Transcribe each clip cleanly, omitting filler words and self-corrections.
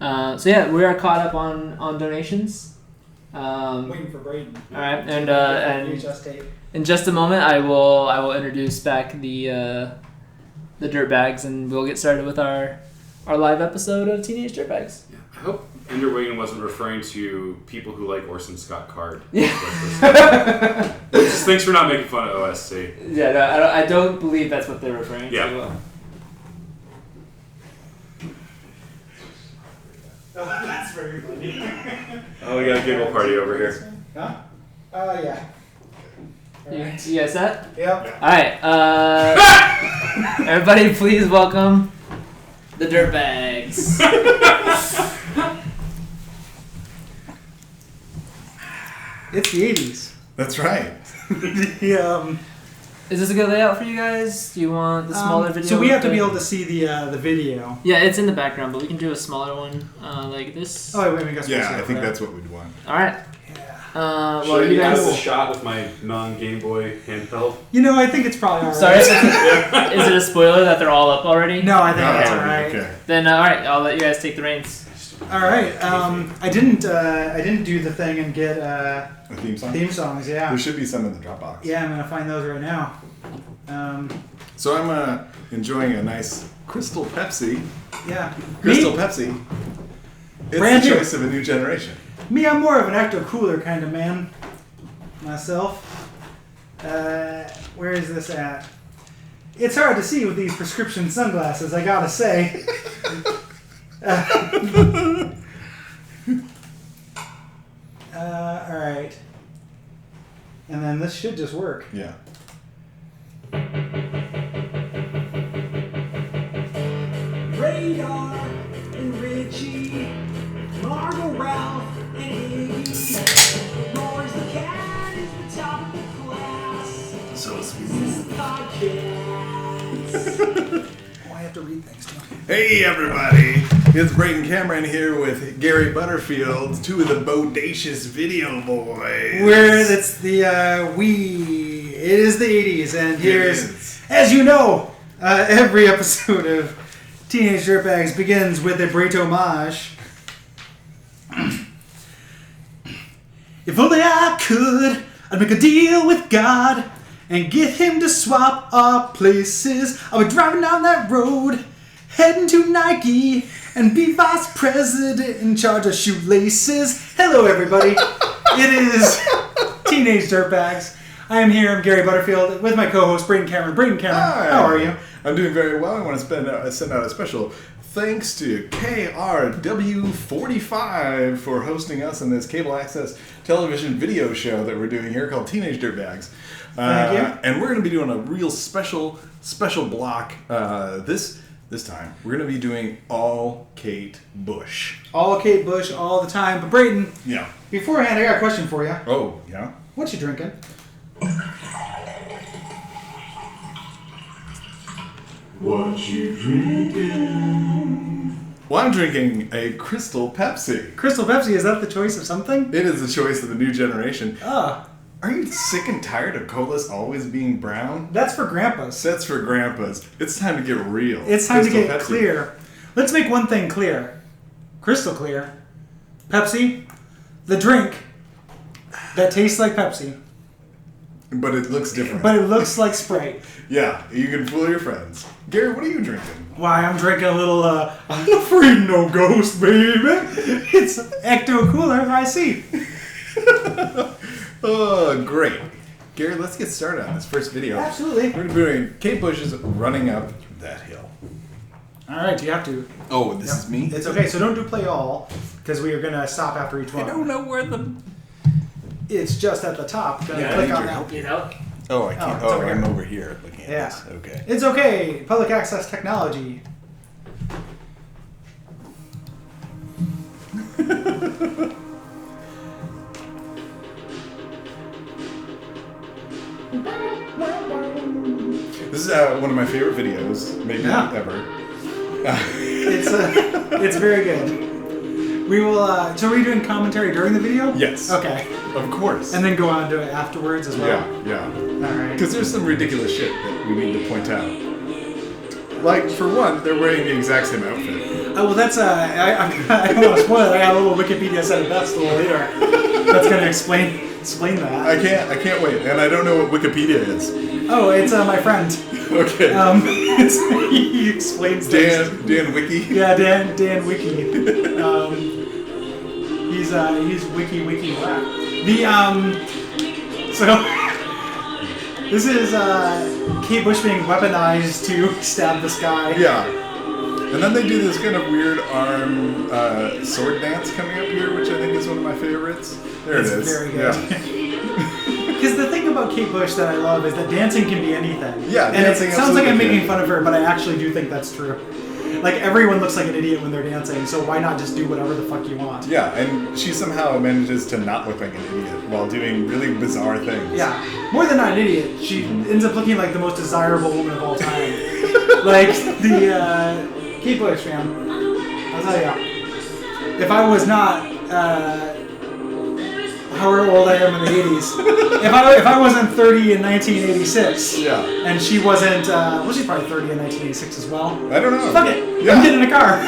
So yeah, we are caught up on donations. Waiting for Braden. All right, and in just a moment, I will introduce back the Dirtbags, and we'll get started with our live episode of Teenage Dirtbags. Yeah, I hope Ender Wiggin wasn't referring to people who like Orson Scott Card. Yeah. Just thanks for not making fun of OSC. Yeah, no, I don't believe that's what they're referring to. Oh, that's very funny. Oh, we got a giggle party over here. Huh? Yeah. You guys set? Yep. Alright, everybody please welcome the Dirtbags. It's the 80s. That's right. Is this a good layout for you guys? Do you want the smaller video? So we have to be able to see the video. Yeah, it's in the background, but we can do a smaller one like this. Oh, wait, we got Yeah, I think that's what we'd want. Alright. Yeah. Should you I guys... have a shot with my non-Game Boy handheld? You know, I think it's probably alright. Sorry, is it a spoiler that they're all up already? No, I think that's alright. Okay. Then, alright, I'll let you guys take the reins. Alright, I didn't do the thing and get A theme song? theme songs, yeah. There should be some in the Dropbox. Yeah, I'm gonna find those right now. So I'm enjoying a nice Crystal Pepsi. Yeah. Crystal Pepsi. It's Brand the new. choice of a new generation. Me, I'm more of an Ecto Cooler kind of man. Myself. Where is this at? It's hard to see with these prescription sunglasses, I gotta say. Alright. And then this should just work. Yeah. Radar and Richie, Margot, Ralph, and Iggy. Roy's the cat is the top of the class. So sweet. This is the podcast. Oh, I have to read things too. Hey everybody! It's Braden Cameron here with Gary Butterfield, two of the bodacious video boys. It's the, it is the 80s, and here's, as you know, every episode of Teenage Dirtbags begins with a great homage. If only I could, I'd make a deal with God and get him to swap our places. I'll be driving down that road, heading to Nike, and be vice president in charge of shoelaces. Hello, everybody. It is Teenage Dirtbags. I am here. I'm Gary Butterfield with my co-host Braden Cameron. Braden Cameron, Hi. how are you? I'm doing very well. I want to send out a special thanks to KRW45 for hosting us in this cable access television video show that we're doing here called Teenage Dirtbags. Thank you. And we're going to be doing a real special block this time. We're going to be doing all Kate Bush. All Kate Bush all the time. But Braden, Yeah. beforehand, I got a question for you. Oh, yeah? What you drinking? What you drinking? Well, I'm drinking a Crystal Pepsi. Crystal Pepsi, is that the choice of something? It is the choice of the new generation. Ah, Are you sick and tired of colas always being brown? that's for grandpas. That's for grandpas. It's time to get real. It's time Crystal to get Pepsi. clear. Let's make one thing clear. Crystal clear. Pepsi, the drink that tastes like Pepsi, But it looks different. but it looks like Sprite. Yeah, you can fool your friends. Gary, what are you drinking? Why, I'm drinking a little, I'm afraid no ghost, baby. It's Ecto Cooler, I see. Oh, great. Gary, let's get started on this first video. Absolutely. We're doing Kate Bush's Running Up That Hill. All right, do you have to? Oh, this is me? It's okay, so don't do play all, because we are going to stop after each one. I don't know where the... It's just at the top. Gotta Yeah, I click need on your that. help. You know? Oh, I can't. it's Oh, over I'm here. over here looking at Yeah. this. Okay. It's okay. Public access technology. This is one of my favorite videos, maybe Yeah. ever. It's very good. We will. So are we doing commentary during the video? Yes. Okay. Of course. And then go on to it afterwards as well. yeah. All right. Because there's some ridiculous shit that we need to point out. Like, for one, they're wearing the exact same outfit. Oh, well, that's I don't want to spoil it. I got a little Wikipedia set of best a little later. That's gonna explain that. I can't wait, and I don't know what Wikipedia is. Oh, it's my friend. Okay. He explains things. Dan Wiki. Yeah, Dan Wiki. He's wiki rap. So this is Kate Bush being weaponized to stab this guy. Yeah. And then they do this kind of weird arm sword dance coming up here, which I think is one of my favorites. There It's it is. very good. Yeah. Because the thing about Kate Bush that I love is that dancing can be anything. Yeah, and dancing it sounds like I'm absolutely making can. fun of her, but I actually do think that's true. Like, everyone looks like an idiot when they're dancing, so why not just do whatever the fuck you want? Yeah, and she somehow manages to not look like an idiot while doing really bizarre things. Yeah, more than not an idiot, she ends up looking like the most desirable woman of all time. Like, the, Kate Bush, man. I'll tell ya. If I was not, however old I am in the 80s, if I wasn't 30 in 1986, Yeah. and she wasn't, well, she's probably 30 in 1986 as well. I don't know. Fuck it. Yeah. I'm getting in a car.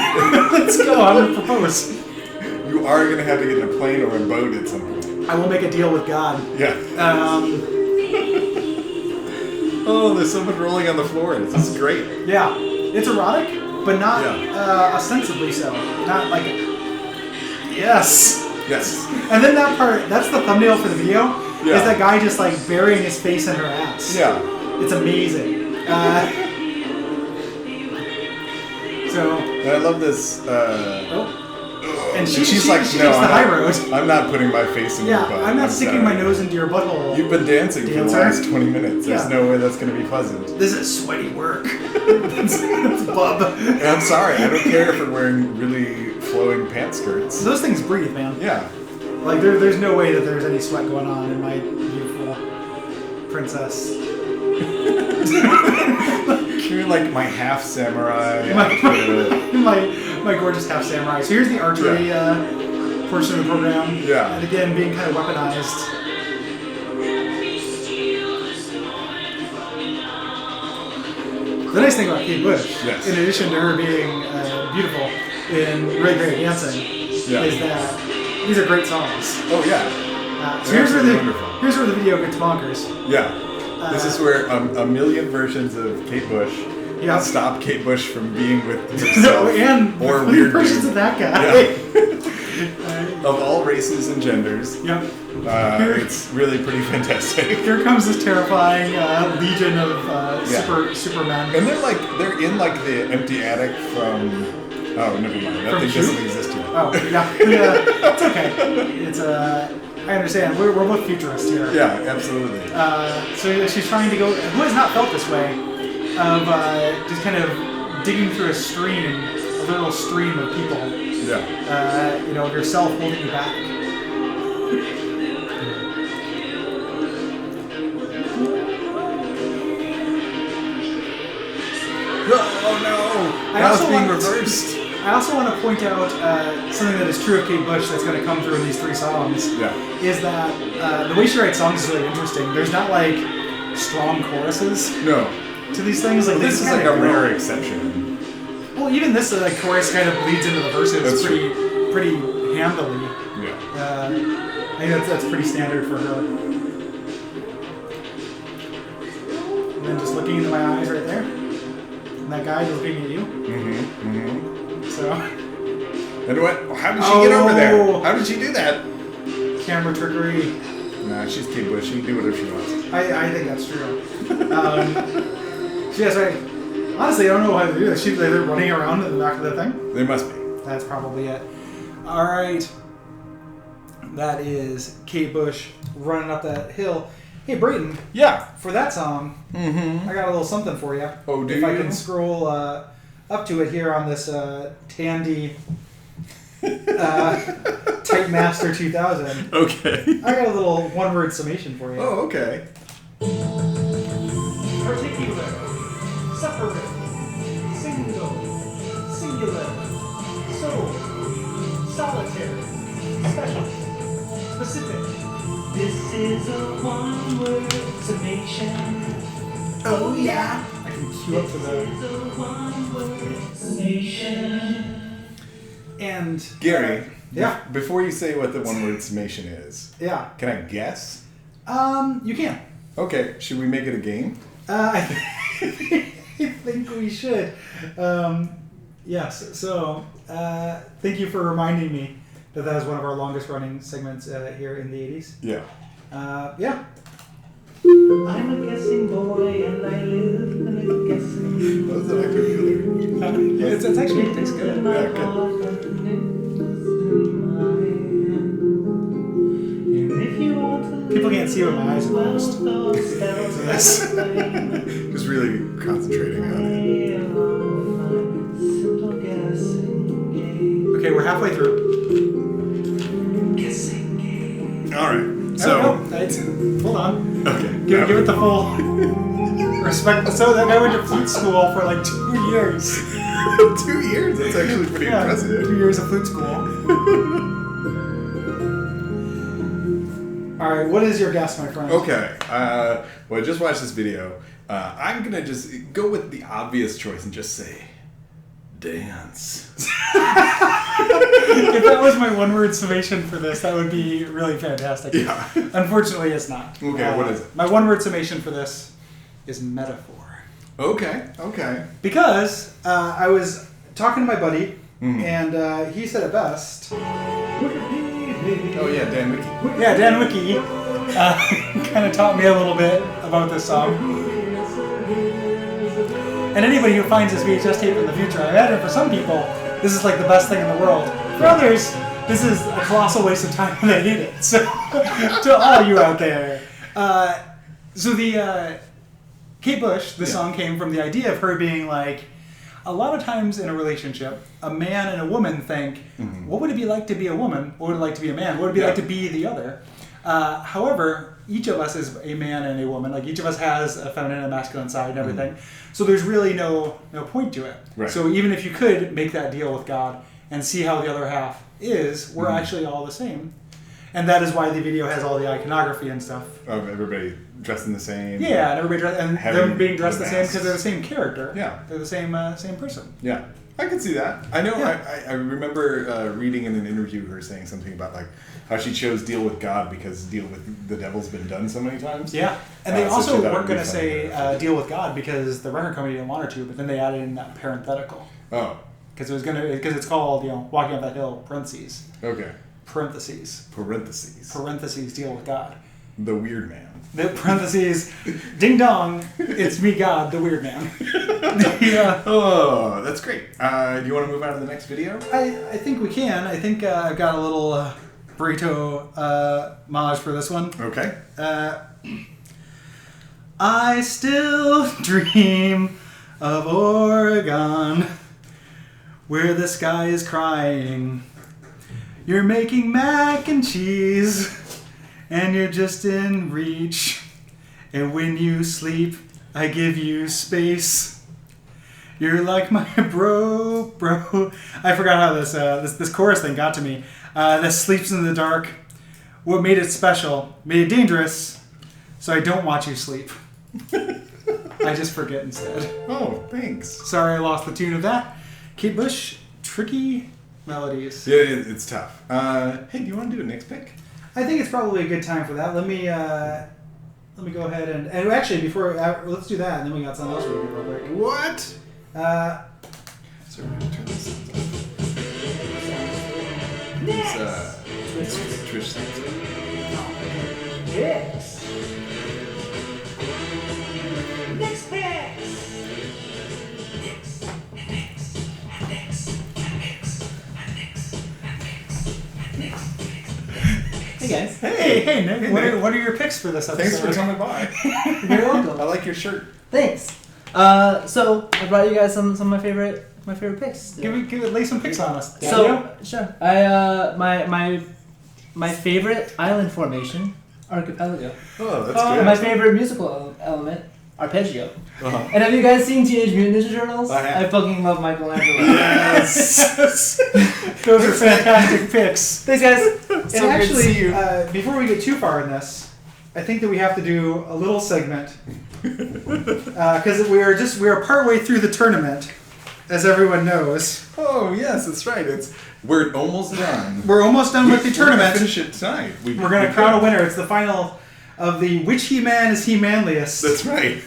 Let's go. I'm gonna propose. You are going to have to get in a plane or a boat at some point. I will make a deal with God. Yeah. Oh, there's someone rolling on the floor. This is great. Yeah, it's erotic, but not Yeah. ostensibly so. Not like, yes. Yes. And then that part, that's the thumbnail for the video, Yeah. is that guy just like burying his face in her ass. Yeah. It's amazing. So, And I love this. and she she's like, she no, takes the high road. I'm not putting my face in your Yeah, butt. I'm not sticking sorry. my nose into your butthole. You've been dancing for the Dancer? last 20 minutes. There's Yeah. no way that's going to be pleasant. This is sweaty work. That's bub. And I'm sorry, I don't care if we're wearing really flowing pant skirts. Those things breathe, man. Yeah. Like, there's no way that there's any sweat going on in my beautiful princess. You're like my half samurai. my gorgeous half samurai. So here's the archery portion of the program. Yeah. And again, being kind of weaponized. The nice thing about Kate Bush, Yes. in addition to her being beautiful in really great dancing, Yeah. is that these are great songs. Oh, yeah. So They're here's where absolutely wonderful. here's where the video gets bonkers. Yeah. This is where a million versions of Kate Bush Yeah. stop Kate Bush from being with No, herself and or the weird versions dude. of that guy. Yeah. Of all races and genders. Yep. It's really pretty fantastic. Here comes this terrifying legion of Yeah. supermen. And they're in like the empty attic from. Oh, never mind. That From thing Shoot? doesn't exist yet. Oh, yeah. It's okay. It's I understand. We're both futurists here. Yeah, absolutely. So she's trying to go. Who has not felt this way? Of just kind of digging through a stream, a literal stream of people. Yeah. Yourself holding you back. Oh no! I Now also it's being want- reversed. I also want to point out something that is true of Kate Bush that's going to come through in these three songs. Yeah. Is that the way she writes songs is really interesting. There's not like strong choruses No. to these things. Like This is like a rare exception. Well, even this chorus kind of bleeds into the verses That's pretty handily. Yeah. I think that's pretty standard for her. And then just looking into my eyes right there, and that guy just looking at you. Mm-hmm. Mm-hmm. So And what? How did she get over there? How did she do that? camera trickery. Nah, she's Kate Bush. She can do whatever she wants. I think that's true. Yes, right. Honestly, I don't know how to do this. They're running around in the back of the thing. They must be. That's probably it. All right. That is Kate Bush running up that hill. Hey, Brayton, Yeah. for that song, I got a little something for you. Oh, do If I you? can scroll up to it here on this Tandy Type Master 2000. Okay. I got a little one-word summation for you. Oh, okay. Particular, separate, single, singular, sole, solitary, special, specific. This is a one-word summation. Oh, yeah. I can cue up to This the... is a one-word summation. And Gary, yeah. Before you say what the one-word summation is, Yeah. can I guess? You can. Okay, should we make it a game? I think we should. Yes. So, thank you for reminding me that was one of our longest running segments here in the 80s. Yeah. Yeah. I'm a guessing boy and I live in a guessing. What was that actually It's actually, it tastes good. Yeah, good. People can't see what my eyes are closed. Yes. Just really concentrating on it. Okay, we're halfway through. All right. So. Hold on. Okay. Give it the full respect. So that guy went to flute school for like 2 years. 2 years? That's actually pretty impressive. 2 years of flute school. All right, what is your guess, my friend? Okay. Well, I just watched this video. I'm going to just go with the obvious choice and just say, dance. If that was my one-word summation for this, that would be really fantastic. Yeah. Unfortunately, it's not. Okay, what is it? My one-word summation for this is metaphor. Okay. Because I was talking to my buddy, and he said it best. Oh, yeah, Dan Wiki. Yeah, Dan Wiki kind of taught me a little bit about this song. And anybody who finds this VHS tape in the future, I imagine for some people, this is like the best thing in the world. For others, this is a colossal waste of time and they hate it. So, to all you out there. So the Kate Bush, the song came from the idea of her being like, a lot of times in a relationship, a man and a woman think, what would it be like to be a woman? What would it like to be a man? What would it be like to be the other? However, each of us is a man and a woman. Like each of us has a feminine and masculine side and everything. So there's really no point to it. Right. So even if you could make that deal with God and see how the other half is, we're actually all the same. And that is why the video has all the iconography and stuff. Of everybody dressed in the same. Yeah, and everybody them being dressed the same masks. because they're the same character. Yeah. They're the same person. Yeah, I can see that. I know. Yeah. I remember reading in an interview her saying something about like how she chose Deal with God because Deal with the Devil's been done so many times. Yeah, and they So also she thought weren't it'd going be to funny say Deal with God because the record company didn't want her to, but then they added in that parenthetical Oh, because it's called Walking Up That Hill parentheses Deal with God. the weird man. The parentheses, ding dong, it's me, God, the weird man. Yeah. Oh, that's great. Do you want to move on to the next video? I think we can. I think I've got a little burrito montage for this one. Okay. I still dream of Oregon, where the sky is crying. You're making mac and cheese, and you're just in reach. And when you sleep, I give you space. You're like my bro. I forgot how this chorus thing got to me. That sleeps in the dark. What made it special? Made it dangerous. So I don't watch you sleep. I just forget instead. Oh, thanks. Sorry, I lost the tune of that. Kate Bush, tricky melodies. Yeah, it's tough. Hey, do you want to do a next pick? I think it's probably a good time for that. Let me go ahead and actually before let's do that, and then we got something else we can do real quick. What? So we're gonna turn this off. It's Twitch sounds. Picks. Next picks. Hey guys. Hey, Nick. What are your picks for this episode? Thanks for coming by. You're very welcome. I like your shirt. Thanks. So I brought you guys some of my favorite picks. Lay some picks on us. So sure. My favorite island formation, archipelago. Oh, that's good. My favorite musical element, arpeggio. Uh-huh. And have you guys seen Teenage Mutant Ninja Turtles? I have. I fucking love Michelangelo. Yes. Those are fantastic picks. Thanks, guys. And So good to see you. before we get too far in this, I think that we have to do a little segment because we are partway through the tournament, as everyone knows. Oh yes, that's right. We're almost done. We're almost done with the We're gonna tournament. finish it tonight. We're going to crown a winner. It's the final of the Which He-Man is He-Manliest. That's right.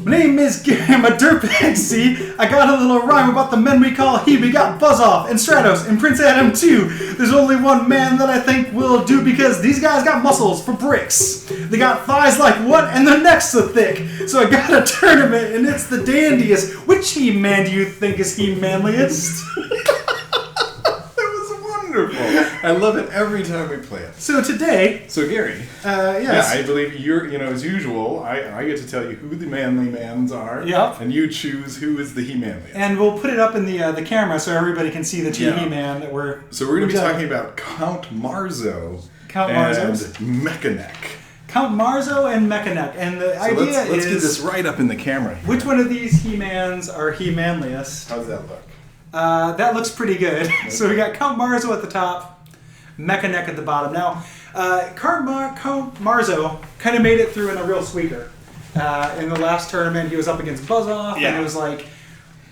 My name is Gary, I'm a dirtbag, see? I got a little rhyme about the men we call he. We got Buzz-Off and Stratos and Prince Adam too. There's only one man that I think will do because these guys got muscles for bricks. They got thighs like what and their necks so thick. So I got a tournament and it's the dandiest. Which He-Man do you think is He-Manliest? Wonderful. I love it every time we play it. So today... So Gary, yes. I believe you're, as usual, I get to tell you who the manly mans are. Yep. And you choose who is the he-manliest. And we'll put it up in the camera so everybody can see the two Yeah. He-Man that we're... So we're going to be talking about Count Marzo Count and Marzo's? Mechaneck. Count Marzo and Mechaneck. And the idea let's is... get this right up in the camera here. Which one of these He-Mans are He-Manliest? How does that look? That looks pretty good. So we got Count Marzo at the top, Mechaneck at the bottom. Now, Count Marzo kind of made it through in a real squeaker. In the last tournament, he was up against Buzz-Off, and it was like,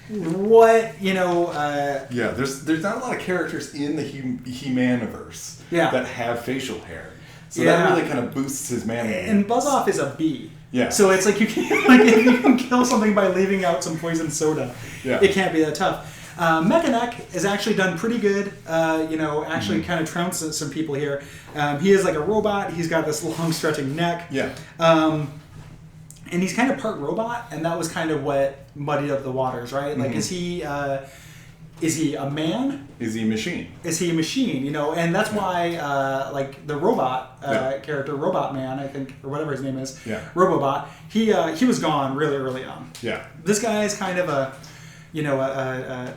what, Yeah, there's not a lot of characters in the He-Maniverse that have facial hair. So that really kind of boosts his manliness. And Buzz-Off is a bee. Yeah. So it's like you can't, like, if you can kill something by leaving out some poison soda, it can't be that tough. Mechaneck has actually done pretty good, actually kind of trounced some people here. He is like a robot. He's got this long stretching neck. Yeah. And he's kind of part robot, and that was kind of what muddied up the waters, right? Like, is he a man? Is he a machine? Is he a machine? And that's why, like the robot character, Robot Man, I think, or whatever his name is, Robobot. He was gone really early on. Yeah. This guy is kind of a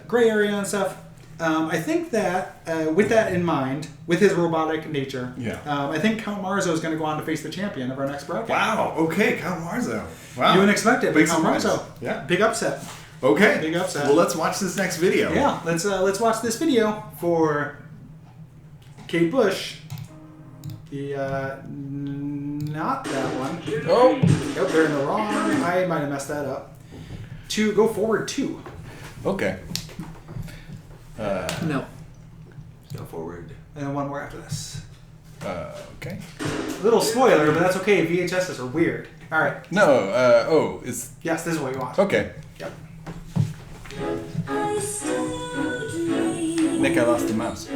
gray area and stuff. I think that with that in mind, with his robotic nature, I think Count Marzo is going to go on to face the champion of our next broadcast. Wow. Okay, Count Marzo. Wow. You wouldn't expect it, but Big Count surprise. Marzo. Yeah. Big upset. Okay. Big upset. Well, let's watch this next video. Yeah. Let's watch this video for Kate Bush. The not that one. Oh. Yep, they're in the wrong. I might have messed that up. Go forward 2. Okay. No. Go forward. And then one more after this. Okay. Little spoiler, but that's okay. VHSs are weird. All right. No. Yes, this is what you want. Okay. Yep. Nick, I lost the mouse.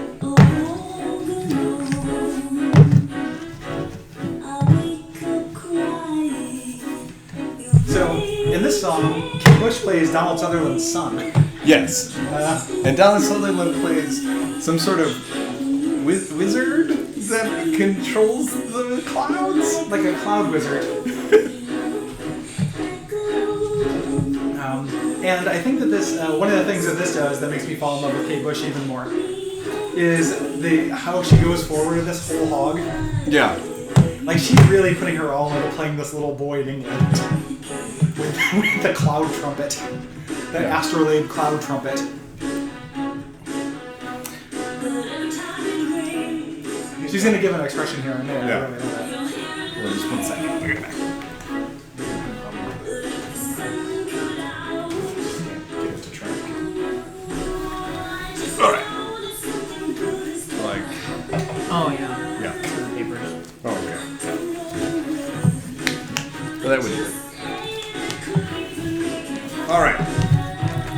So in this song, Kate Bush plays Donald Sutherland's son. Yes. And Donald Sutherland plays some sort of wizard that controls the clouds? Like a cloud wizard. And I think that this, one of the things that this does that makes me fall in love with Kate Bush even more is how she goes forward with this whole hog. Yeah. Like, she's really putting her all into playing this little boy in England with the cloud trumpet. That astrolabe cloud trumpet. She's going to give an expression here and there. Yeah. I really know that. Well, just 1 second. I'll get back. Get it to track. Alright. Like. Oh, yeah. Yeah. Papers. Oh, okay. Well, that would do it. Alright.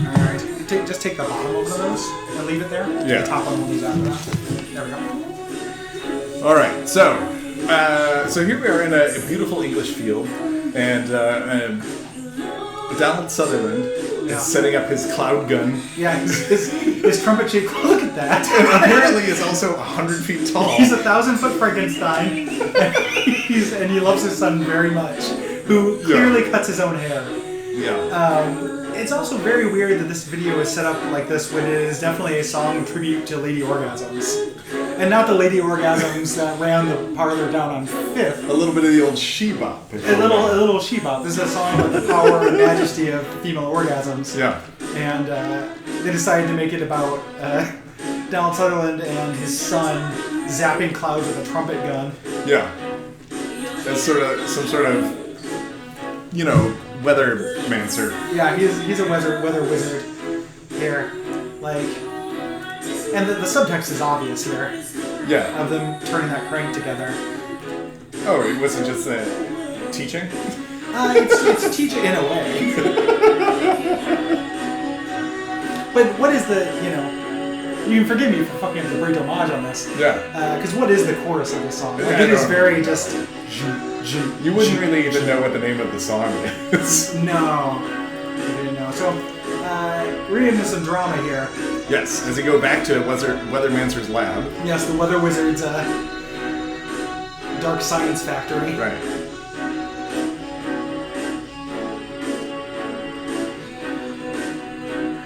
Alright. Just take the bottom of those and leave it there. Yeah. The top one will use after that. There we go. All right, so here we are in a beautiful English field, and Donald Sutherland is setting up his cloud gun. Yeah, his trumpet shape. Look at that. And apparently is also 100 feet tall. He's a 1,000-foot Frankenstein, and he loves his son very much, who clearly cuts his own hair. Yeah. It's also very weird that this video is set up like this when it is definitely a song tribute to Lady Orgasms. And not the Lady Orgasms that ran the parlor down on 5th. A little bit of the old she-bop. A little she-bop. This is a song about the power and majesty of female orgasms. Yeah. And they decided to make it about Donald Sutherland and his son zapping clouds with a trumpet gun. Yeah. as some sort of, weathermancer. Yeah, he's a weather wizard here. Like, and the subtext is obvious here Yeah. of them turning that crank together. Oh, it wasn't just teaching? It's teaching in a way. But what is the, you can forgive me for fucking the great homage on this. Yeah. Because what is the chorus of the song? Like, it is very just... You wouldn't really even know what the name of the song is. No. I didn't know. So, we're getting into some drama here. Yes, as you go back to Weathermancer's lab. Yes, the Weather Wizard's dark science factory. Right.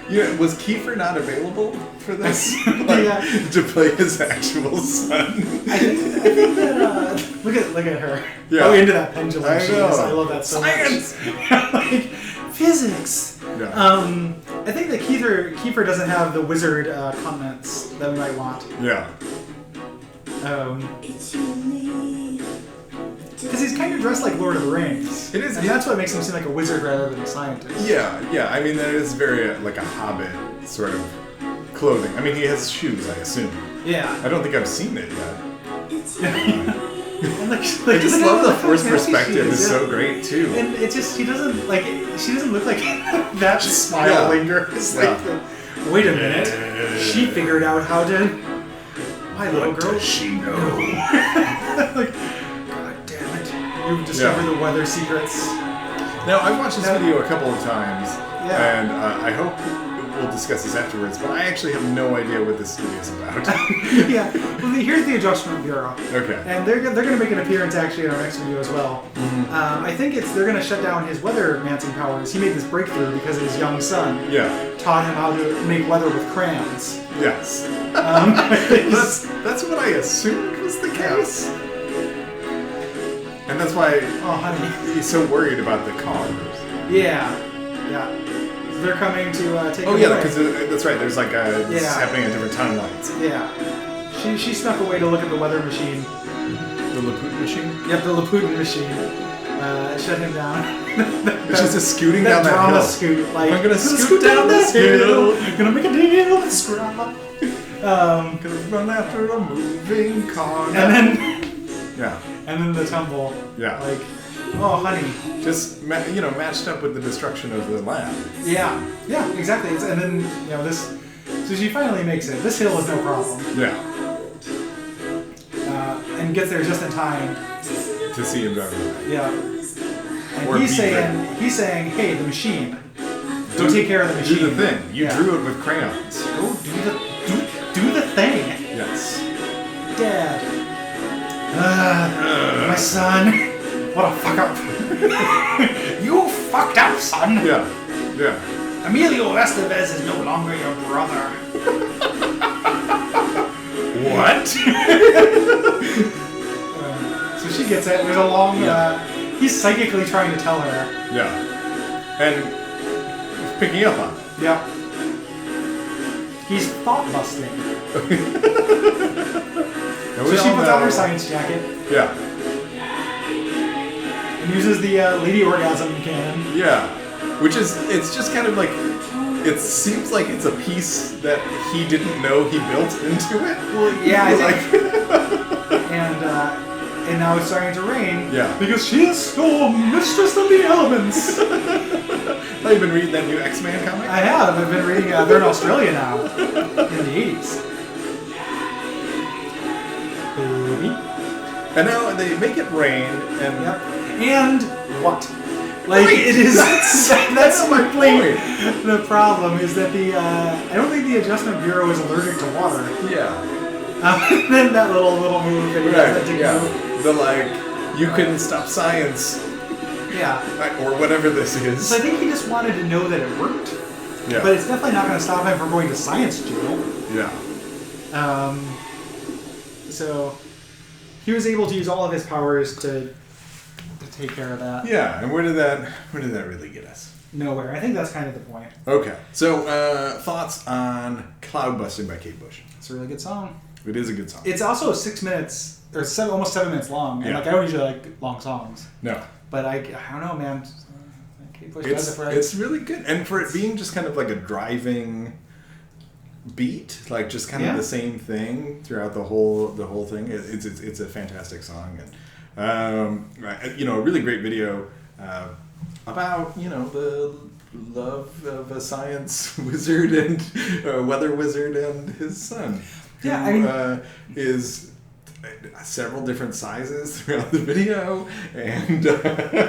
Yeah, was Kiefer not available for this? To play his actual son? I think that, look at her. Yeah. Go into that pendulum. I know. I love that so Science! much. Like, physics. Yeah. I think that Kiefer doesn't have the wizard comments that we might want. Yeah. Because he's kind of dressed like Lord of the Rings. It is. And that's what makes him seem like a wizard rather than a scientist. Yeah. I mean, that is very like a hobbit sort of clothing. I mean, he has shoes, I assume. Yeah. I don't think I've seen it yet. And I just love the force perspective. It's so great too. And it's just she doesn't look like that smile lingers. Like, wait a minute, she figured out how to. My little girl. Does she know? Like, God damn it! You've discovered the weather secrets. Now I've watched this video a couple of times, Yeah. and I hope we'll discuss this afterwards. But I actually have no idea what this video is about. Yeah. Well, here's the Adjustment Bureau. Okay. And they're gonna make an appearance actually in our next video as well. I think they're gonna shut down his weathermancing powers. He made this breakthrough because his young son taught him how to make weather with crayons. Yes. That's what I assumed was the case. And that's why honey. he's so worried about the cars. Yeah. They're coming to take him away. Because that's right. There's like this is happening at different timelines. Yeah. She snuck away to look at the weather machine. The Laputin machine? Yep, the Laputin machine. Shut him down. It's just a scooting down that drama hill. scoot. Like, I'm gonna scoot down this hill. Gonna make a deal with Scrub. Gonna run after a moving car. And then... Yeah. And then the tumble. Yeah. Like, oh, honey. Just, matched up with the destruction of the lab. Yeah, exactly. And then, this... So she finally makes it. This hill is no problem. Yeah. And gets there just in time. To see him drive away. Yeah. And Or he's be saying, hey, the machine. Go take care of the machine. Do the thing. You drew it with crayons. Go do the thing. Yes. Dad. My son. What a fuck up. You fucked up, son. Yeah. Emilio Estevez is no longer your brother. What? So she gets it. There's a long... he's psychically trying to tell her. Yeah. And picking up on it. Yep. He's thought busting. So she puts on her science jacket. Yeah. And uses the lady orgasm cannon. Yeah. Which is, it's just kind of like, it seems like it's a piece that he didn't know he built into it. Well, yeah, I like, and now it's starting to rain. Yeah. Because she is still mistress of the elements. Have you been reading that new X-Men comic? I have. I've been reading. They're in Australia now, in the 80s. Baby. And now they make it rain, and And what? Like it is. That's my point. The problem is that I don't think the Adjustment Bureau is allergic to water. Yeah. Then that little move that he does that move. The you couldn't stop science. Yeah. Or whatever this is. So I think he just wanted to know that it worked. Yeah. But it's definitely not going to stop him from going to science jail. Yeah. So he was able to use all of his powers to take care of that. Yeah, and where did that really get us? Nowhere. I think that's kind of the point. Okay. So thoughts on Cloud Busting by Kate Bush? It's a really good song. It is a good song. It's also 6 minutes or almost 7 minutes long, and Yeah. like I don't usually like long songs, No. but I don't know, man. Kate Bush does it for It's really good, and for it being just kind of like a driving beat, like just kind of Yeah. the same thing throughout the whole thing. It's a fantastic song, and a really great video about the love of a science wizard and weather wizard and his son. Yeah, who, I mean- is several different sizes throughout the video, and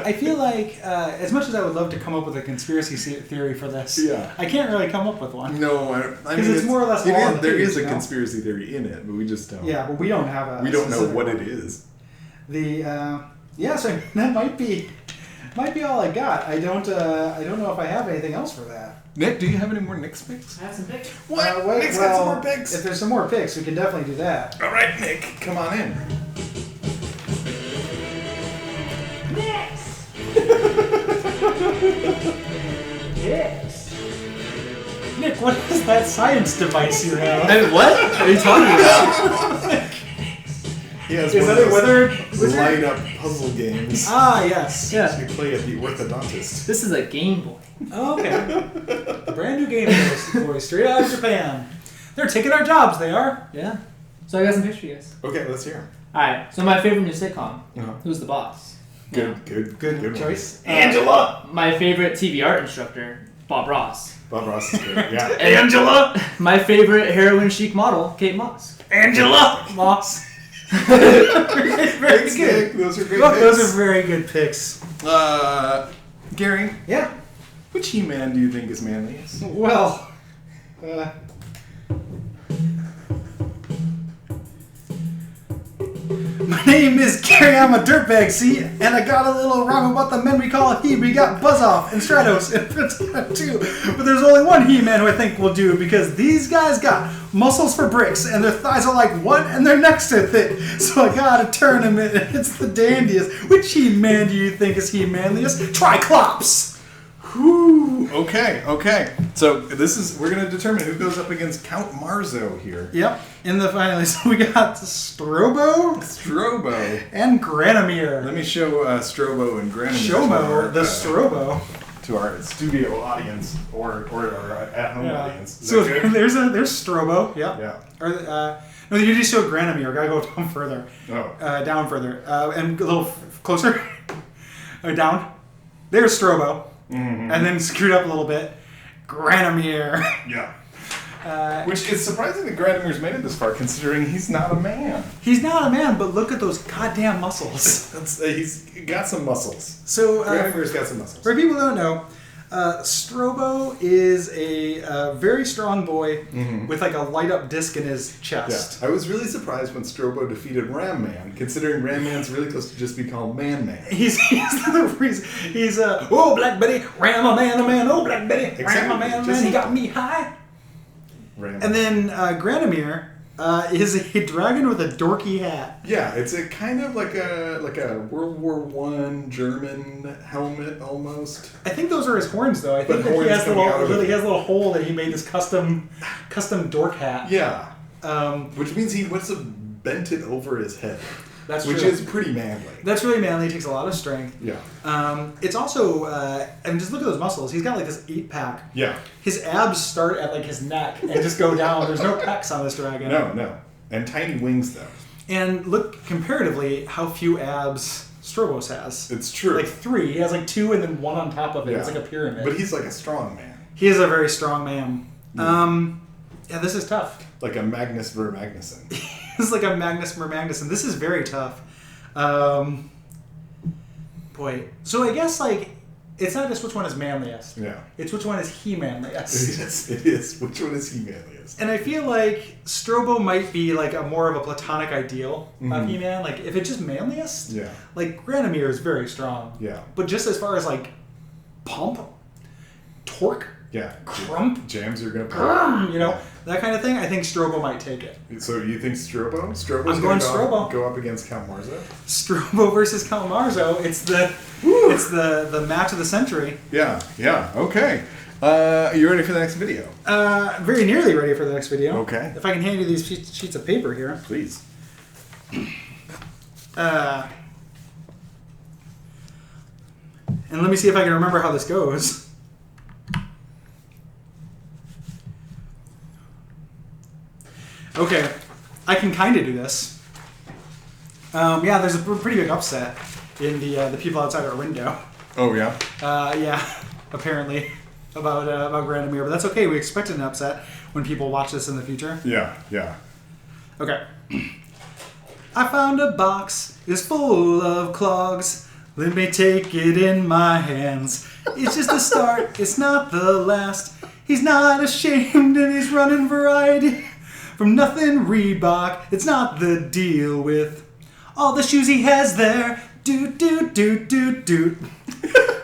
I feel like as much as I would love to come up with a conspiracy theory for this, Yeah. I can't really come up with one. no, I mean it's more or less all on the there page, is a you know? conspiracy theory in it, but we just don't. Yeah, but we don't have a. We don't know specific what one. it is. So that might be all I got. I don't know if I have anything else for that. Nick, do you have any more Nick's picks? I have some picks. What? Nick's got some more picks. If there's some more picks, we can definitely do that. All right, Nick, come on in. Next! Next! Nick, what is that science device you have? Hey, what are you talking about? He has Is one that a of weather those wizard? light up puzzle games. Ah, yes. Yeah, You play at the orthodontist. this is a Game Boy. Oh, okay. Brand new Game Boy, straight out of Japan. They're taking our jobs, they are. Yeah. So I got some pictures for you guys. Okay, let's hear. All right. So my favorite new sitcom. Uh-huh. Who's the boss? Good Good one. choice. Angela. My favorite TV art instructor, Bob Ross. Bob Ross is good. Yeah. Angela. My favorite heroin chic model, Kate Moss. Angela Moss. Very Thanks, good. Nick. Those are great Look, picks. those are very good picks. Gary, Yeah. which He-Man do you think is manliest? Well, my name is Gary, I'm a dirtbag, see? And I got a little wrong about the men we call a he. We got Buzz-Off and Stratos and Prince too. But there's only one He-Man who I think will do because these guys got muscles for bricks and their thighs are like what and their necks are thick. So I got a tournament and it's the dandiest. Which He-Man do you think is He-Manliest? Triclops! Whew. Okay. So we're gonna determine who goes up against Count Marzo here. Yep, in the finals we got Strobo Strobo. and Granomir. Let me show Strobo and Granny Shomo, the Strobo. to our studio audience or our at-home audience. Is So that good? there's Strobo. Yep. Yeah. Or no, you just showed Granomir. Gotta go down further. Oh. Down further. And a little closer. Down. There's Strobo. Mm-hmm. And then screwed up a little bit. Granomir. Yeah. Which is surprising that Granimir's made it this far, considering he's not a man. He's not a man, but look at those goddamn muscles. He's got some muscles. So Granimir's got some muscles. for people who don't know, Strobo is a very strong boy with like a light up disc in his chest. Yeah. I was really surprised when Strobo defeated Ram Man, considering Ram Man's really close to just be called Man Man. He's oh Black Betty, ram a man, oh Black Betty, ram a man, he got me high. Ram And then Granomir is a dragon with a dorky hat. Yeah, it's a kind of like a World War I German helmet almost. I think those are his horns though. I But think that he horns has coming out of it. he has a little hole that he made this custom dork hat. Yeah. Um, Which means he must have bent it over his head. That's which true. is pretty manly. That's really manly. It takes a lot of strength. Yeah. It's also, and just look at those muscles. He's got like this 8-pack. Yeah. His abs start at like his neck and just go down. There's no pecs on this dragon. No. And tiny wings though. And look comparatively how few abs Strobos has. It's true. Like 3. He has like 2 and then 1 on top of it. Yeah. It's like a pyramid. But he's like a strong man. He is a very strong man. Yeah. Yeah, this is tough. Like a Magnus Ver Magnuson. This is like a Magnus Magnuson. This is very tough. Boy. So I guess like it's not just which one is manliest. Yeah. It's which one is he manliest. It is. Which one is he manliest? And I feel like Strobo might be like a more of a platonic ideal of Mhm. He-Man. Like if it's just manliest, Yeah. like Granomir is very strong. Yeah. But just as far as like pump, torque, Yeah. crump, Jams are gonna you know, that kind of thing, I think Strobo might take it. So you think Strobo? Strobo's I'm going gonna Strobo. go up against Count Marzo? Strobo versus Count Marzo. It's the match of the century. Yeah. Okay. Are you ready for the next video? Very nearly ready for the next video. Okay. If I can hand you these sheets of paper here. Please. And let me see if I can remember how this goes. Okay, I can kind of do this. Yeah, there's a pretty big upset in the people outside our window. Oh, yeah? Yeah, apparently about Grandemir, but that's okay. We expected an upset when people watch this in the future. Yeah. Okay. I found a box, it's full of clogs. Let me take it in my hands. It's just the start, it's not the last. He's not ashamed and he's running variety. From nothing Reebok, it's not the deal with all the shoes he has there. Doot, doot, doot, doot, doot.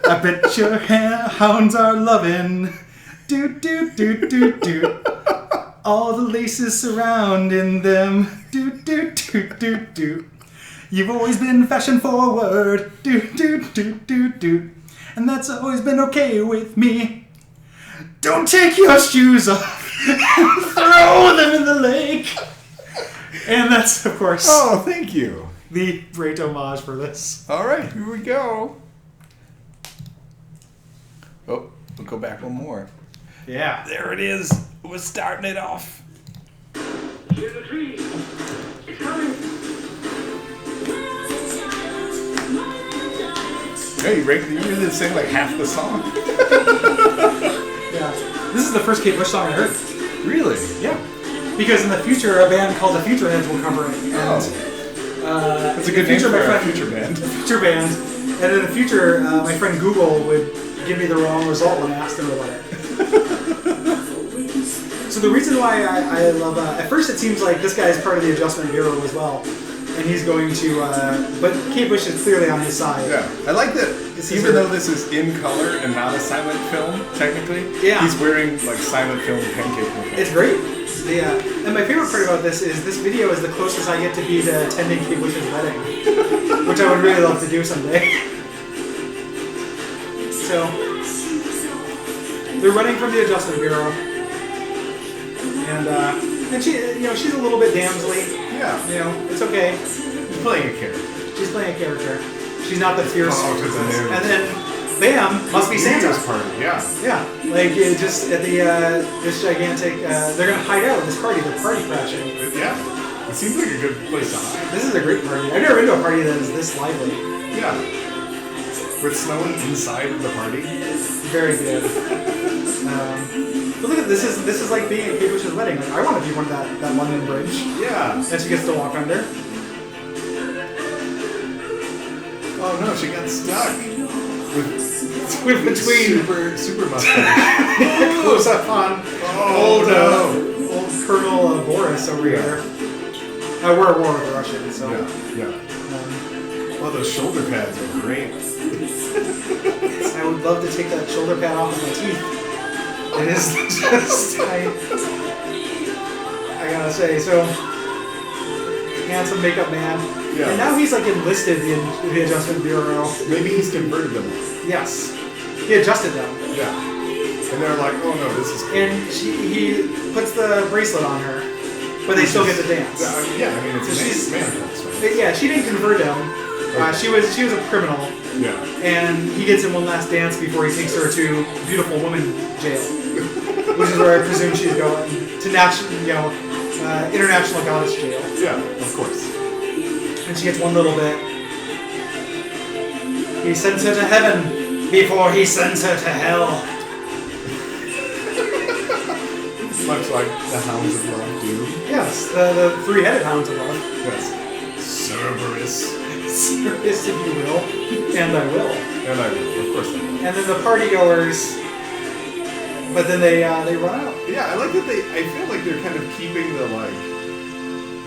I bet your hounds are loving. Doot, doot, doot, doot, doot. All the laces surrounding them. Doot, doot, doot, doot, doot. You've always been fashion forward. Doot, doot, doot, doot, doot. And that's always been okay with me. Don't take your shoes off and throw them in the lake. And that's, of course, Oh, thank you. the great homage for this. All right, here we go. Oh, we'll go back one more. Yeah. There it is. We're starting it off. Hear the tree. It's coming. Hey, you really sang like half the song. Yeah. This is the first Kate Bush song I heard. Really? Yeah. Because in the future, a band called the Futureheads will cover it. And, That's a good name for a future band. Future band. And in the future, my friend Google would give me the wrong result when I asked him about it. So the reason why I love... at first it seems like this guy is part of the Adjustment Bureau as well. And he's going to... but Kate Bush is clearly on his side. Yeah, I like that. Even though this is in color and not a silent film, technically, he's wearing like silent film pancake makeup. It's great. Yeah. And my favorite part about this is this video is the closest I get to be to attending Kate Bush's wedding, which I would really love to do someday. So they're running from the Adjustment Bureau, and she, she's a little bit damselly. Yeah. It's okay. He's playing a character. She's playing a character. She's not the fierce. Oh, 'cause I knew. And then, bam, must be Santa's party. Yeah. Yeah, like it just at the this gigantic. They're gonna hide out at this party. They're party crashing. Yeah. It seems like a good place to hide. This is a great party. I've never been to a party that is this lively. Yeah. With snowing inside of the party. Very good. But look at this is like being at Kate Bush's wedding. Like, I want to be one of that London Bridge Yeah. that she gets to walk under. Oh no, she got stuck. With between super mustache. close up on old Colonel Boris over Yeah. here. We're at war with the Russians, so. Yeah. Well, those shoulder pads are great. I would love to take that shoulder pad off of my teeth. It is just, I gotta say, so, handsome makeup man. Yeah. And now he's like enlisted in the Adjustment Bureau. Maybe he's converted them. Yes. He adjusted them. Yeah. And they're like, oh no, this is cool. And he puts the bracelet on her, but they still get to dance. Yeah, I mean, it's So she's- manacles, right? But yeah, she didn't convert him. She was a criminal. Yeah. And he gets in one last dance before he takes her to beautiful woman jail, which is where I presume she's going to international goddess jail. Yeah, of course. And she gets one little bit. He sends her to heaven before he sends her to hell. Much like the Hounds of Love do. Yes, the three-headed hounds of love. Yes. Cerberus. Cerberus, if you will, and I will. And I will, of course I will. And then the partygoers, but then they run out. Yeah, I like that I feel like they're kind of keeping the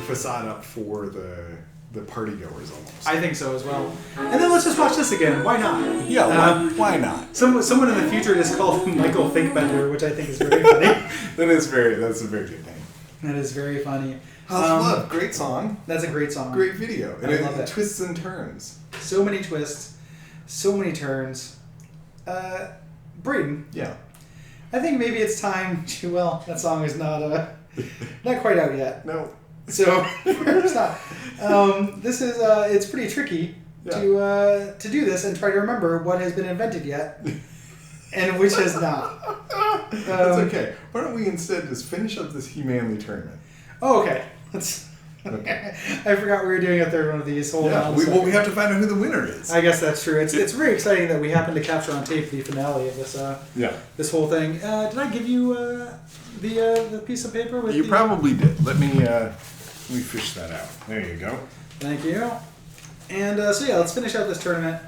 facade up for the partygoers almost. I think so as well. And then let's just watch this again. Why not? Yeah, why not? Someone in the future just called him Michael Thinkbender, which I think is very funny. That's a very good name. That is very funny. House of Love, great song. That's a great song. Great video. And I love it. Twists and turns. So many twists, so many turns. Braden, Yeah. I think maybe it's time to. Well, that song is not quite out yet. No. So first off, this is it's pretty tricky to do this and try to remember what has been invented yet, and which has not. That's okay. Why don't we instead just finish up this He-Manly tournament? Oh, okay. Let's. Okay. I forgot we were doing a third one of these. Hold on. We have to find out who the winner is. I guess that's true. It's very exciting that we happened to capture on tape the finale of this this whole thing. Did I give you the piece of paper with? You probably did. Let me fish that out. There you go. Thank you. And let's finish out this tournament.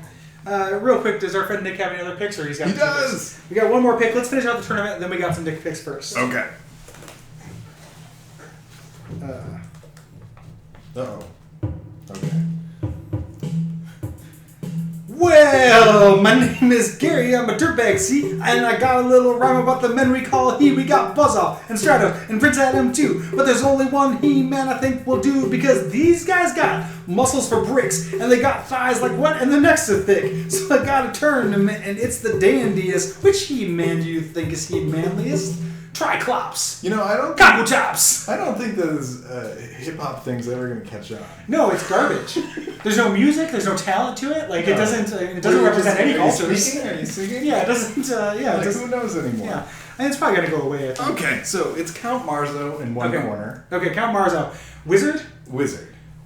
Real quick, does our friend Nick have any other picks, or he's got? He does. We got one more pick. Let's finish out the tournament, and then we got some Nick picks first. Okay. Uh-oh. Okay. Well, my name is Gary, I'm a dirtbag, see? And I got a little rhyme about the men we call he. We got Buzz-Off and Stratos and Prince Adam too. But there's only one He-Man I think will do, because these guys got muscles for bricks and they got thighs like what? And the necks are thick. So I gotta turn them, and it's the dandiest. Which He-Man do you think is He-Manliest? Triclops. You know, I don't Cockle chops. I don't think those hip-hop thing's ever going to catch on. No, it's garbage. There's no music. There's no talent to it. Like, it doesn't represent any cultures. Are you singing? Yeah, it doesn't. Who knows anymore? Yeah, and it's probably gonna go away. I think. Okay, so it's Count Marzo in one corner. Okay, Count Marzo, wizard,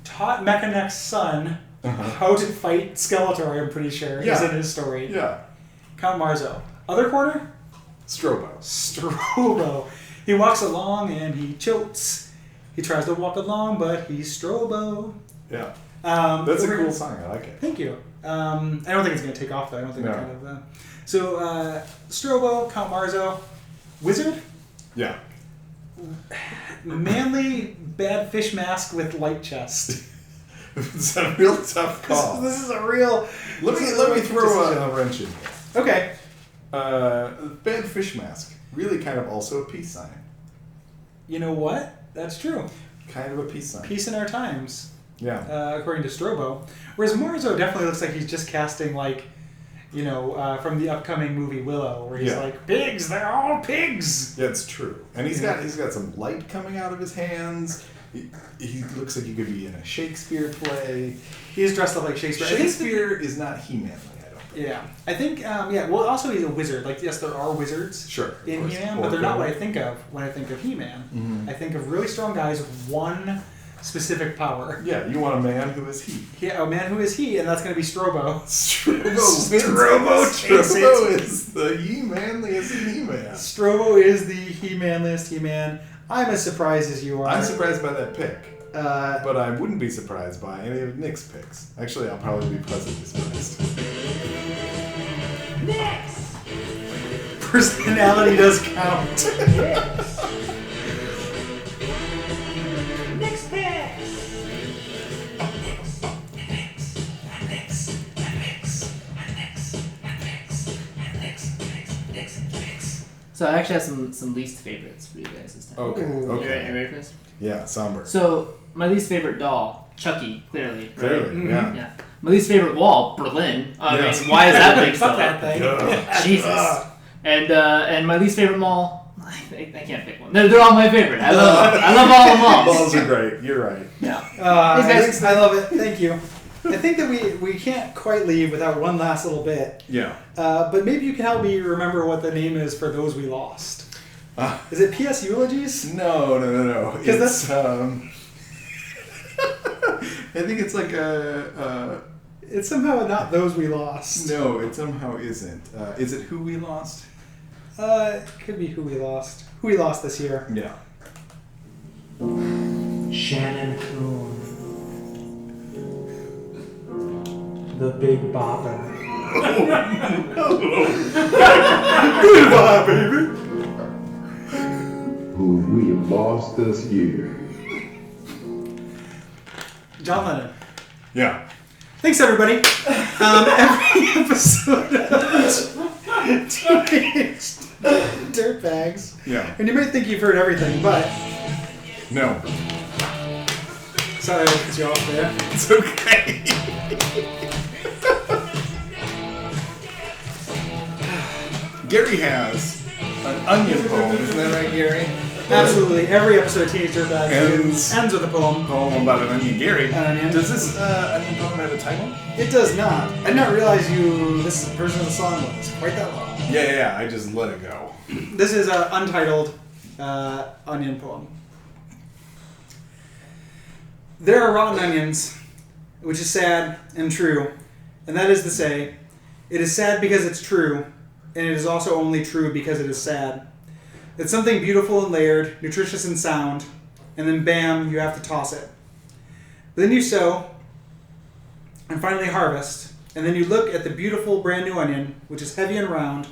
taught Mechanek's son how to fight Skeletor. I'm pretty sure is in his story. Yeah. Count Marzo. Other corner. Strobo. He walks along and he chokes. He tries to walk along, but he's Strobo. Yeah. That's a cool song. I like it. Thank you. I don't think it's going to take off, though. I don't think So, Strobo, Count Marzo, Wizard? Yeah. Manly bad fish mask with light chest. It's a real tough call. This is a real... Let me throw a wrench in here. Okay. Bad fish mask. Really kind of also a peace sign. You know what? That's true. Kind of a peace sign. Peace in our times. Yeah. According to Strobo. Whereas Marzo definitely looks like he's just casting, like, from the upcoming movie Willow, where he's like, pigs, they're all pigs! That's true. And he's got some light coming out of his hands. He looks like he could be in a Shakespeare play. He's dressed up like Shakespeare. Shakespeare is not He-Manly. Yeah, I think, well, also he's a wizard. Like, yes, there are wizards in He-Man, but they're not what I think of when I think of He-Man. Mm-hmm. I think of really strong guys with one specific power. Yeah, you want a man who is he. Yeah, a man who is he, and that's going to be Strobo. Strobo is the He-Manliest He-Man. Strobo is the He-Manliest He-Man. I'm as surprised as you are. I'm surprised by that pick. But I wouldn't be surprised by any of Nick's picks. Actually, I'll probably be pleasantly surprised. Next! Personality does count. Next pick! So I actually have some least favorites for you guys this time. Okay. You ready for this? Yeah, somber. So my least favorite doll, Chucky, clearly. Right? Clearly, yeah. My least favorite wall, Berlin. I mean, why is that big Fuck stuff? that thing. Jesus. And my least favorite mall, I can't pick one. They're all my favorite. I love all the malls. Malls are great. You're right. Yeah. I love it. Thank you. I think that we can't quite leave without one last little bit. Yeah. But maybe you can help me remember what the name is for those we lost. Is it P.S. Eulogies? No. Because that's I think it's like it's somehow not those we lost. No, it somehow isn't. Is it Who We Lost? It could be Who We Lost. Who We Lost this year. Yeah. Shannon Coon. The Big Bopper. Goodbye, baby. Who we have lost this year. John Lennon. Yeah. Thanks, everybody. Every episode of Teenage Dirtbags. Yeah. And you may think you've heard everything, but... No. Sorry I cut you off there. It's okay. Gary has An onion poem, isn't that right, Gary? Absolutely. Every episode of Teenage Dirtbags ends with a poem. Poem about an onion, Gary. An onion. Does this onion poem have a title? It does not. I did not realize this version of the song was quite that long. Yeah. I just let it go. This is an untitled onion poem. There are rotten onions, which is sad and true, and that is to say, it is sad because it's true, and it is also only true because it is sad. It's something beautiful and layered, nutritious and sound, and then bam, you have to toss it. But then you sow, and finally harvest, and then you look at the beautiful brand new onion, which is heavy and round,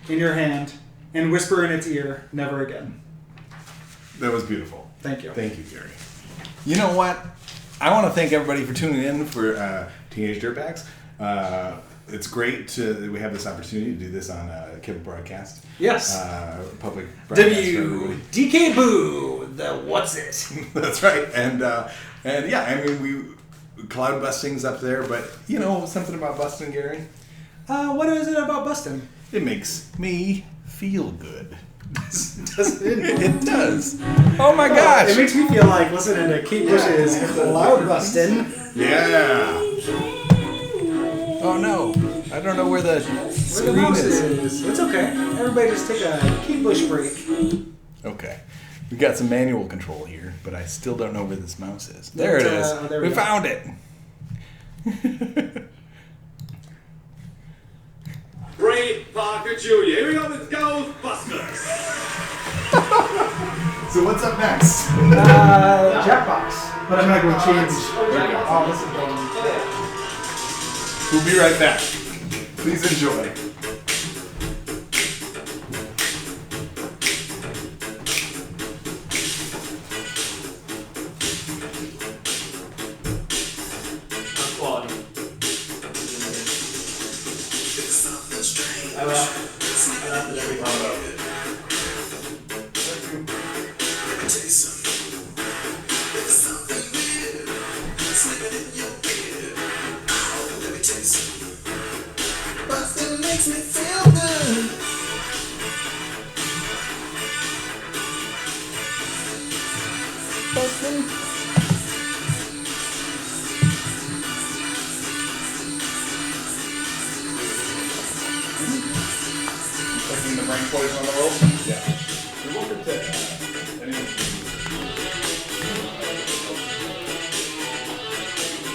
in your hand, and whisper in its ear, never again. That was beautiful. Thank you. Thank you, Gary. You know what? I want to thank everybody for tuning in for Teenage Dirtbags. It's great that we have this opportunity to do this on a cable broadcast. Yes. Public broadcast for everybody. WDK Boo, the what's it? That's right. And yeah, I mean, we cloud busting's up there, but you know something about busting, Gary? What is it about busting? It makes me feel good. Does it? It does. Oh my gosh. It makes me feel like listening to Kate Bush's Cloud Bustin'. Yeah. Oh no. I don't know where the screen is. It's okay. Everybody just take a Kate Bush break. Okay. We got some manual control here, but I still don't know where this mouse is. There it is. There we go. found it. Ray Parker Jr. Here we go with Ghostbusters. So what's up next? Jackbox. But I'm not going to change. Oh, this is going. We'll be right back. Please enjoy. Quality. I will. I left it every time. Makes me feel good. Taking the brain poison on the roll? Yeah. We look at that.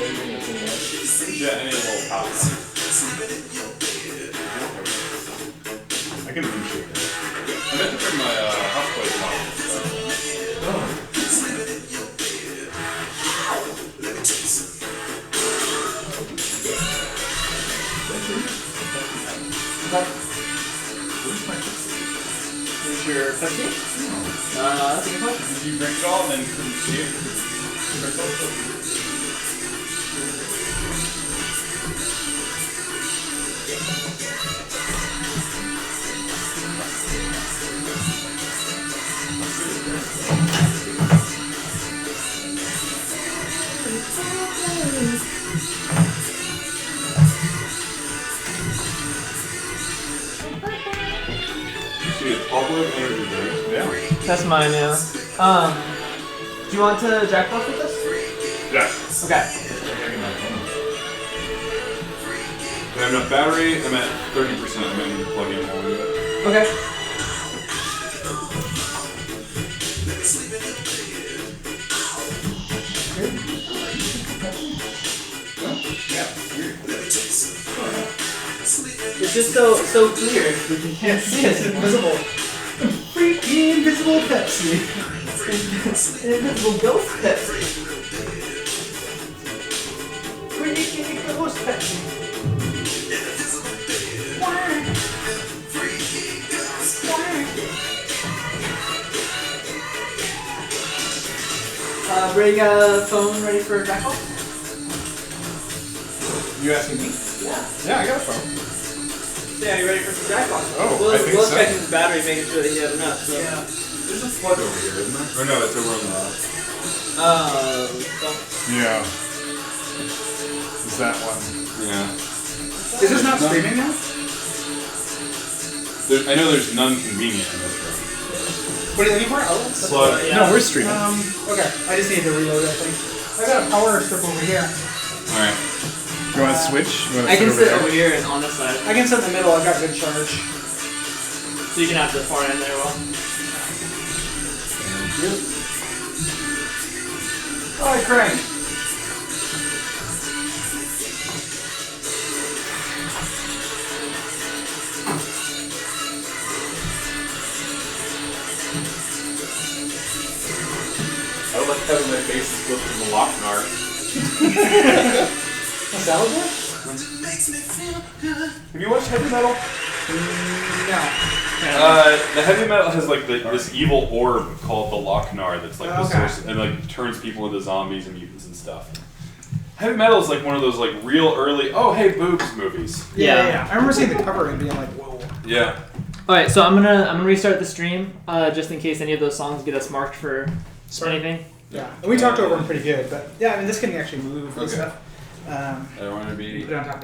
Anything that's in there? Yeah, any little pops. I can appreciate that. I meant to bring my house plate out. Here's your Pepsi. That's a good question. Did you drink it all and then couldn't see it? See, it's public energy drink. Yeah. That's mine, yeah. Do you want to jackbox with us? Yes. Okay. I have enough battery. I'm at 30%. I'm going to plug in while we do it. Okay. It's just so clear. You can't see it. It's invisible. Freaky invisible Pepsi. Invisible ghost Pepsi. Freaky ghost Pepsi. Bring a phone ready for jackbox? You asking me? Yeah, I got a phone. Yeah, you ready for some jackbox? Oh, we'll I think we'll so. check his battery, making sure that he has enough. So. Yeah. There's a plug over here, isn't there? Or no, it's over on the left. Yeah. Is that one? Yeah. Is this not streaming now? I know there's none convenient in this room. What are you looking for? Oh, Slow. No, we're streaming. okay. I just need to reload, I think. I got a power strip over here. Alright. You want to switch? You wanna I can sit there? over here and on this side, I can sit in the middle. I've got good charge. so you can have the far end there. Well, Alright, Craig. I would like having my face split from the Lochnar. A salad boy? Have you watched Heavy Metal? No. The Heavy Metal has like this evil orb called the Lochnar that's like the Okay. source and like turns people into zombies and mutants and stuff. Heavy Metal is like one of those like real early hey boobs movies. Yeah. I remember seeing the cover and being like, whoa. Yeah. all right. So I'm gonna restart the stream just in case any of those songs get us marked for anything. Yeah. And we talked over them pretty good, but yeah, I mean, this can actually move and Okay. stuff. I don't want to be. Put it on top of